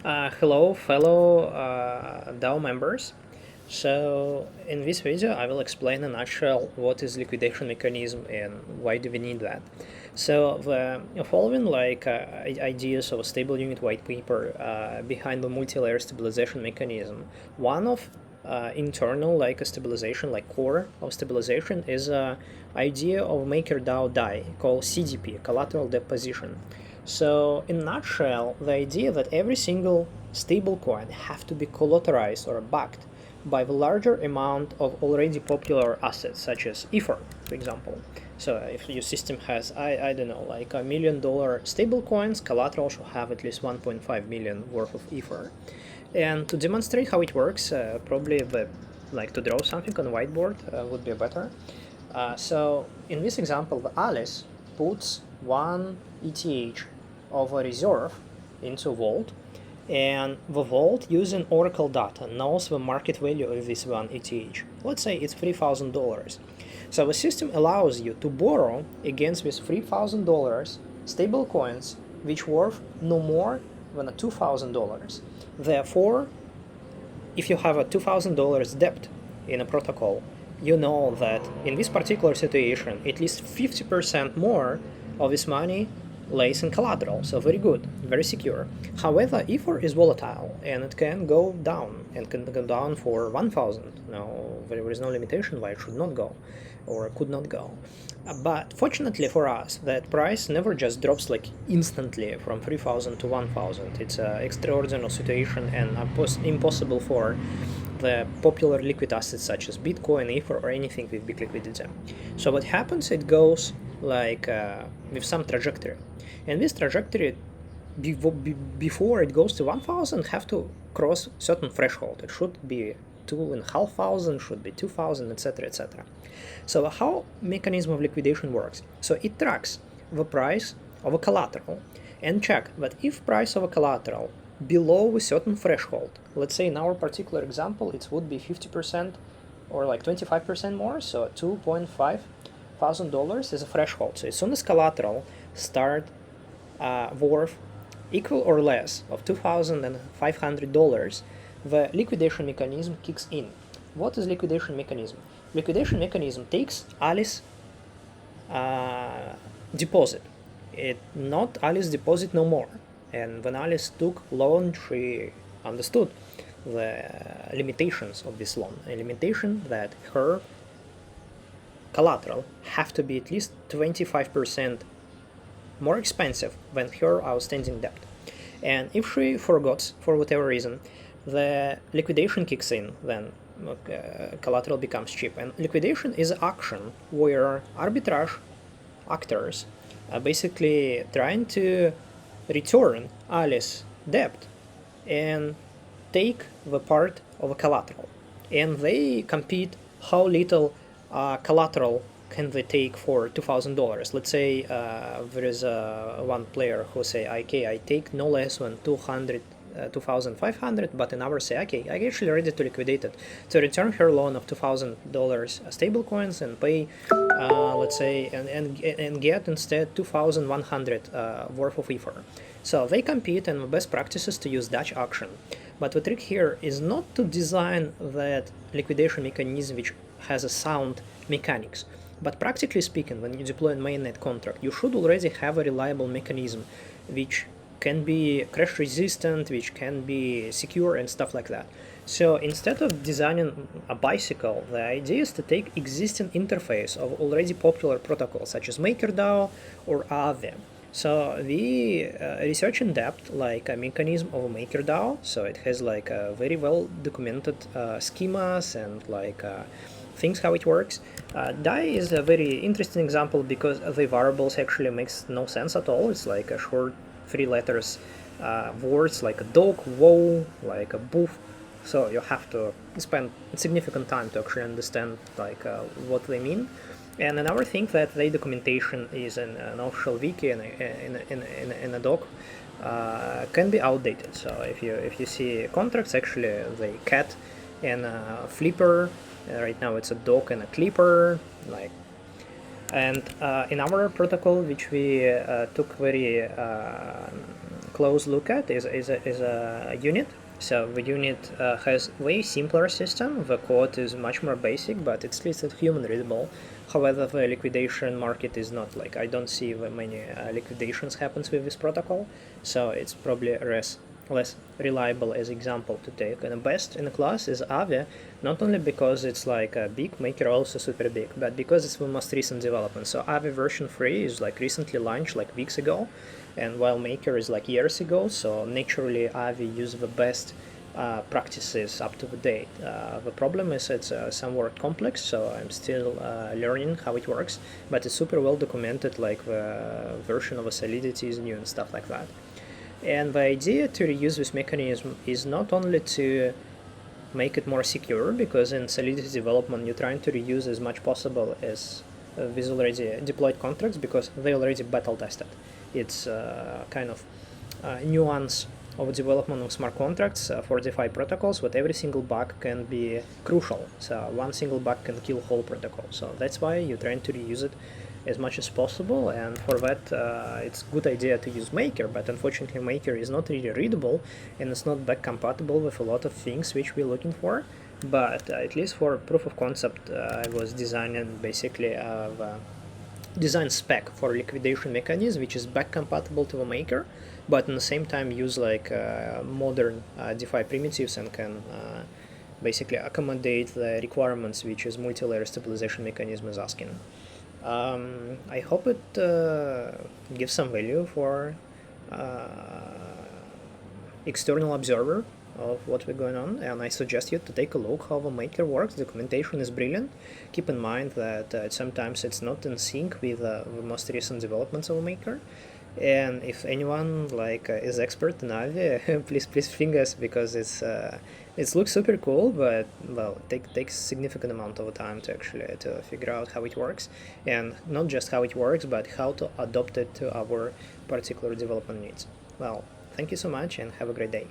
Hello, fellow DAO members. So, in this video, I will explain in a nutshell what is liquidation mechanism and why do we need that. So, the following ideas of a stable unit white paper behind the multi-layer stabilization mechanism. One of internal like a stabilization, like core of stabilization, is a idea of MakerDAO DAI called CDP, collateral deposition. So, in a nutshell, the idea that every single stablecoin have to be collateralized or backed by the larger amount of already popular assets, such as Ether, for example. So, if your system has, I don't know, like $1 million stablecoins, collateral should have at least 1.5 million worth of Ether. And to demonstrate how it works, probably like to draw something on a whiteboard would be better. So in this example, the Alice puts one ETH of a reserve into vault, and the vault using Oracle data knows the market value of this one ETH. Let's say it's $3,000. So the system allows you to borrow against this $3,000 stable coins which worth no more than a $2,000. Therefore, if you have a $2,000 debt in a protocol, you know that in this particular situation, at least 50% more of this money lays in collateral, so very good, very secure. However, Ether is volatile and it can go down and can go down for 1,000. Now, there is no limitation why it should not go or could not go. But fortunately for us, that price never just drops like instantly from 3,000 to 1,000. It's an extraordinary situation and impossible for the popular liquid assets such as Bitcoin, Ether, or anything with big liquidity. So what happens? It goes like with some trajectory, and this trajectory before it goes to 1,000 have to cross certain threshold. It should be 2,500, should be 2,000, etc., etc. So how mechanism of liquidation works? So it tracks the price of a collateral and check that if price of a collateral below a certain threshold, let's say in our particular example it would be 50% or like 25% more, so $2,500 is a threshold. So as soon as collateral start worth equal or less of $2,500, the liquidation mechanism kicks in. What is liquidation mechanism? Liquidation mechanism takes Alice deposit. It not Alice deposit no more. And when Alice took loan, she understood the limitations of this loan. A limitation that her collateral have to be at least 25% more expensive than her outstanding debt. And if she forgot for whatever reason, the liquidation kicks in, then collateral becomes cheap. And liquidation is an action where arbitrage actors are basically trying to return Alice's debt and take the part of a collateral. And they compete how little collateral can they take for $2,000. Let's say there is one player who say, okay, I take no less than 2,500, but another say, okay, I'm actually ready to liquidate it, to return her loan of $2,000 stable coins and pay, let's say, and get instead 2,100 worth of Ether. So they compete, and the best practice is to use Dutch auction. But the trick here is not to design that liquidation mechanism which has a sound mechanics. But practically speaking, when you deploy a mainnet contract, you should already have a reliable mechanism which can be crash resistant, which can be secure and stuff like that. So instead of designing a bicycle, the idea is to take existing interface of already popular protocols such as MakerDAO or Aave. So we research in depth like a mechanism of MakerDAO. So it has like a very well documented schemas and like things how it works. DAI is a very interesting example because the variables actually makes no sense at all. It's like a short 3 letters words like a dog, whoa, like a boof. So you have to spend significant time to actually understand like what they mean. And another thing that the documentation is in an official wiki and in a doc can be outdated. So if you see contracts, actually the cat and a flipper. Right now it's a dock and a clipper, like. And in our protocol, which we took very close look at is a unit. So the unit has way simpler system. The code is much more basic, but it's listed human readable. However, the liquidation market is not like, I don't see very many liquidations happens with this protocol, so it's probably less reliable as example to take. And the best in the class is Aave, not only because it's like a big, Maker also super big, but because it's the most recent development. So Aave version 3 is like recently launched like weeks ago, and while Maker is like years ago, so naturally Aave use the best practices up to the date. The problem is it's somewhat complex, so I'm still learning how it works, but it's super well documented, like the version of a Solidity is new and stuff like that. And the idea to reuse this mechanism is not only to make it more secure, because in Solidity development you're trying to reuse as much possible as with already deployed contracts, because they already battle tested. It's kind of nuance of development of smart contracts for DeFi protocols, but every single bug can be crucial. So one single bug can kill whole protocol. So that's why you're trying to reuse it as much as possible, and for that it's a good idea to use Maker, but unfortunately Maker is not really readable and it's not back compatible with a lot of things which we're looking for. But at least for proof of concept, I was designing basically a design spec for liquidation mechanism which is back compatible to the Maker, but at the same time use like modern DeFi primitives and can basically accommodate the requirements which is multi-layer stabilization mechanism is asking. I hope it gives some value for external observer of what we're going on, and I suggest you to take a look how the Maker works. The documentation is brilliant. Keep in mind that sometimes it's not in sync with the most recent developments of Maker. And if anyone like is expert in Aave, please ping us, because it looks super cool, but well, it takes significant amount of time to actually to figure out how it works, and not just how it works, but how to adopt it to our particular development needs. Well, thank you so much and have a great day.